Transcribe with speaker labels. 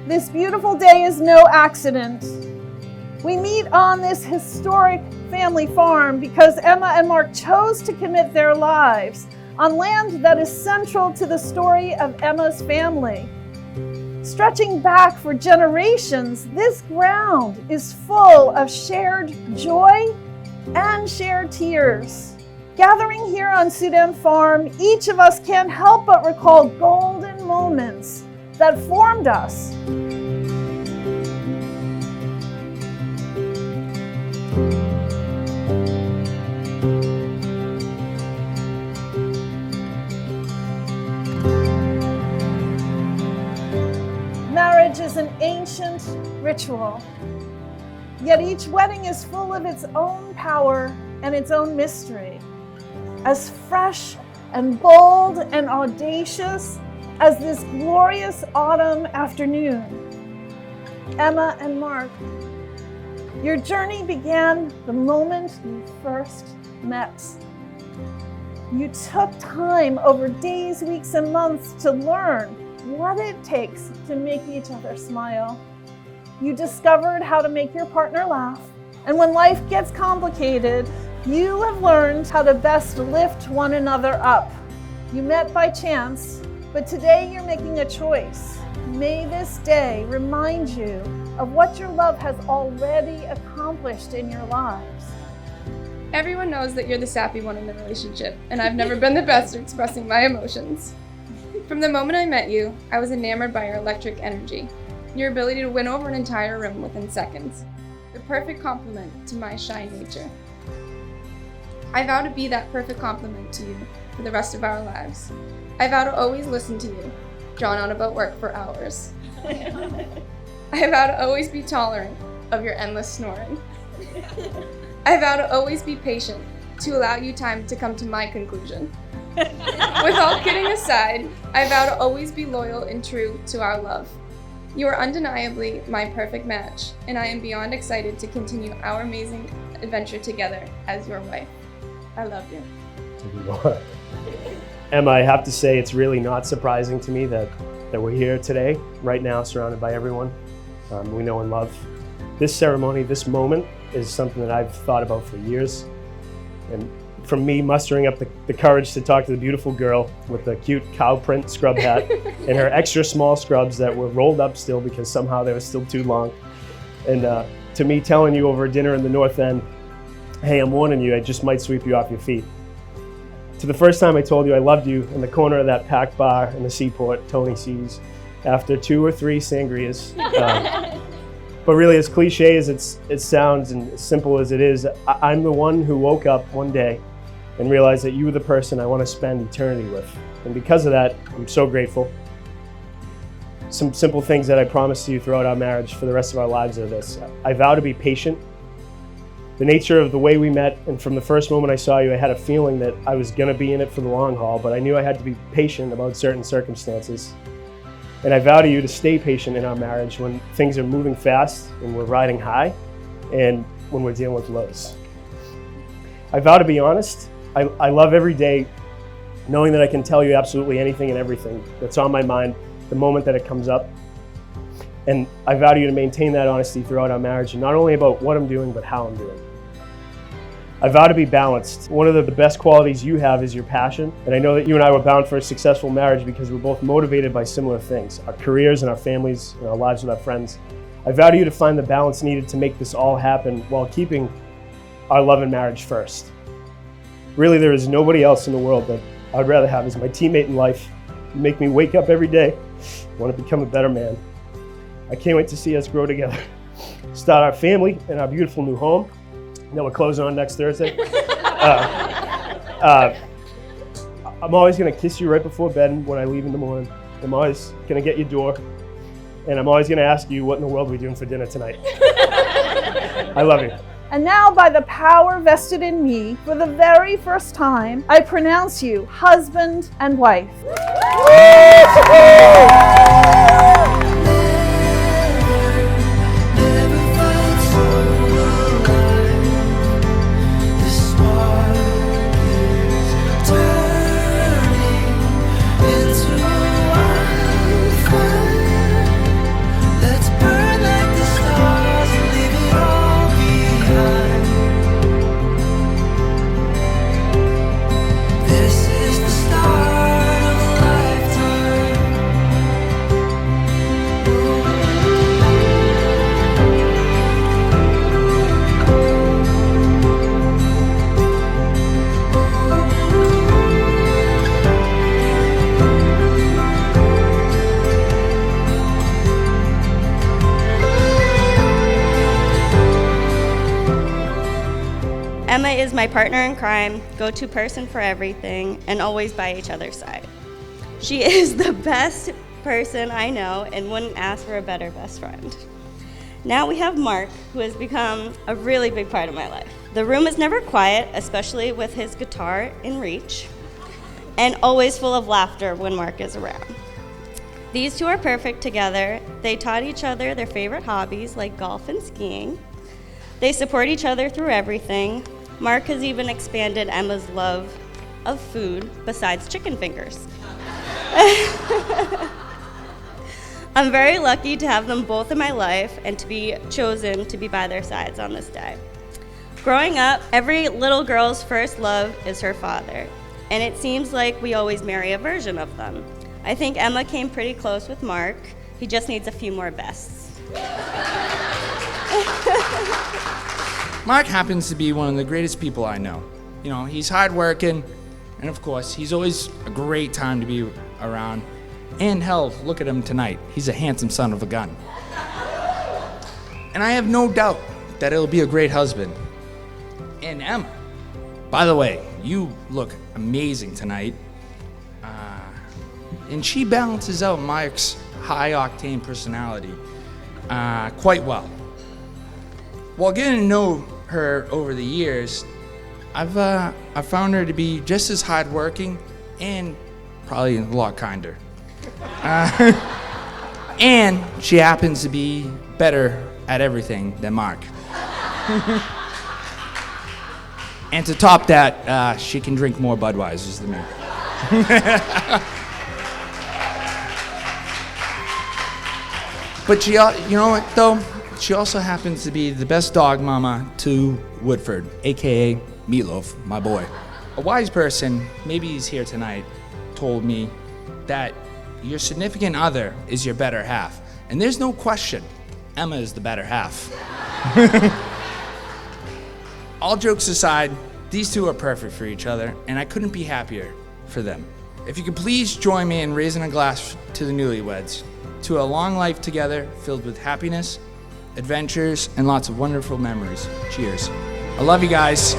Speaker 1: This beautiful day is no accident. We meet on this historic family farm because Emma and Mark chose to commit their lives on land that is central to the story of Emma's family. Stretching back for generations, this ground is full of shared joy and shared tears. Gathering here on Sudem Farm, each of us can't help but recall golden moments that formed us. Marriage is an ancient ritual, yet each wedding is full of its own power and its own mystery. As fresh and bold and audacious as this glorious autumn afternoon. Emma and Mark, your journey began the moment you first met. You took time over days, weeks, and months to learn what it takes to make each other smile. You discovered how to make your partner laugh. And when life gets complicated, you have learned how to best lift one another up. You met by chance, but today you're making a choice. May this day remind you of what your love has already accomplished in your lives.
Speaker 2: Everyone knows that you're the sappy one in the relationship, and I've never been the best at expressing my emotions. From the moment I met you, I was enamored by your electric energy, your ability to win over an entire room within seconds, the perfect complement to my shy nature. I vow to be that perfect complement to you for the rest of our lives. I vow to always listen to you, drawn on about work for hours. I vow to always be tolerant of your endless snoring. I vow to always be patient, to allow you time to come to my conclusion. With all kidding aside, I vow to always be loyal and true to our love. You are undeniably my perfect match, and I am beyond excited to continue our amazing adventure together as your wife. I love you.
Speaker 3: Emma, I have to say it's really not surprising to me that we're here today, right now, surrounded by everyone we know and love. This ceremony, this moment, is something that I've thought about for years. And from me mustering up the courage to talk to the beautiful girl with the cute cow print scrub hat and her extra small scrubs that were rolled up still because somehow they were still too long. And to me telling you over dinner in the North End, hey, I'm warning you, I just might sweep you off your feet. To the first time I told you I loved you in the corner of that packed bar in the Seaport, Tony C's, after 2 or 3 sangrias. But really, as cliche as it sounds and as simple as it is, I'm the one who woke up one day and realized that you were the person I want to spend eternity with. And because of that, I'm so grateful. Some simple things that I promised you throughout our marriage for the rest of our lives are this. I vow to be patient. The nature of the way we met, and from the first moment I saw you, I had a feeling that I was going to be in it for the long haul, but I knew I had to be patient about certain circumstances. And I vow to you to stay patient in our marriage when things are moving fast and we're riding high, and when we're dealing with lows. I vow to be honest. I love every day knowing that I can tell you absolutely anything and everything that's on my mind the moment that it comes up. And I vow to you to maintain that honesty throughout our marriage, and not only about what I'm doing, but how I'm doing. I vow to be balanced. One of the best qualities you have is your passion, and I know that you and I were bound for a successful marriage because we're both motivated by similar things, our careers and our families and our lives with our friends. I vow to you to find the balance needed to make this all happen while keeping our love and marriage first. Really, there is nobody else in the world that I'd rather have as my teammate in life. You make me wake up every day, want to become a better man. I can't wait to see us grow together, start our family in our beautiful new home that we're closing on next Thursday. I'm always going to kiss you right before bed when I leave in the morning. I'm always going to get your door, and I'm always going to ask you what in the world we're doing for dinner tonight. I love you.
Speaker 1: And now, by the power vested in me, for the very first time, I pronounce you husband and wife.
Speaker 4: Emma is my partner in crime, go-to person for everything, and always by each other's side. She is the best person I know and wouldn't ask for a better best friend. Now we have Mark, who has become a really big part of my life. The room is never quiet, especially with his guitar in reach, and always full of laughter when Mark is around. These two are perfect together. They taught each other their favorite hobbies like golf and skiing. They support each other through everything. Mark has even expanded Emma's love of food besides chicken fingers. I'm very lucky to have them both in my life and to be chosen to be by their sides on this day. Growing up, every little girl's first love is her father, and it seems like we always marry a version of them. I think Emma came pretty close with Mark. He just needs a few more bests.
Speaker 5: Mark happens to be one of the greatest people I know. You know, he's hardworking, and of course, he's always a great time to be around. And hell, look at him tonight. He's a handsome son of a gun. And I have no doubt that he'll be a great husband. And Emma, by the way, you look amazing tonight. And she balances out Mark's high-octane personality quite well. While getting to know her over the years, I've found her to be just as hardworking and probably a lot kinder. And she happens to be better at everything than Mark. And to top that, she can drink more Budweisers than me. But she, you know what though? She also happens to be the best dog mama to Woodford, AKA Meatloaf, my boy. A wise person, maybe he's here tonight, told me that your significant other is your better half. And there's no question, Emma is the better half. All jokes aside, these two are perfect for each other, and I couldn't be happier for them. If you could please join me in raising a glass to the newlyweds, to a long life together filled with happiness, adventures, and lots of wonderful memories. Cheers. I love you guys.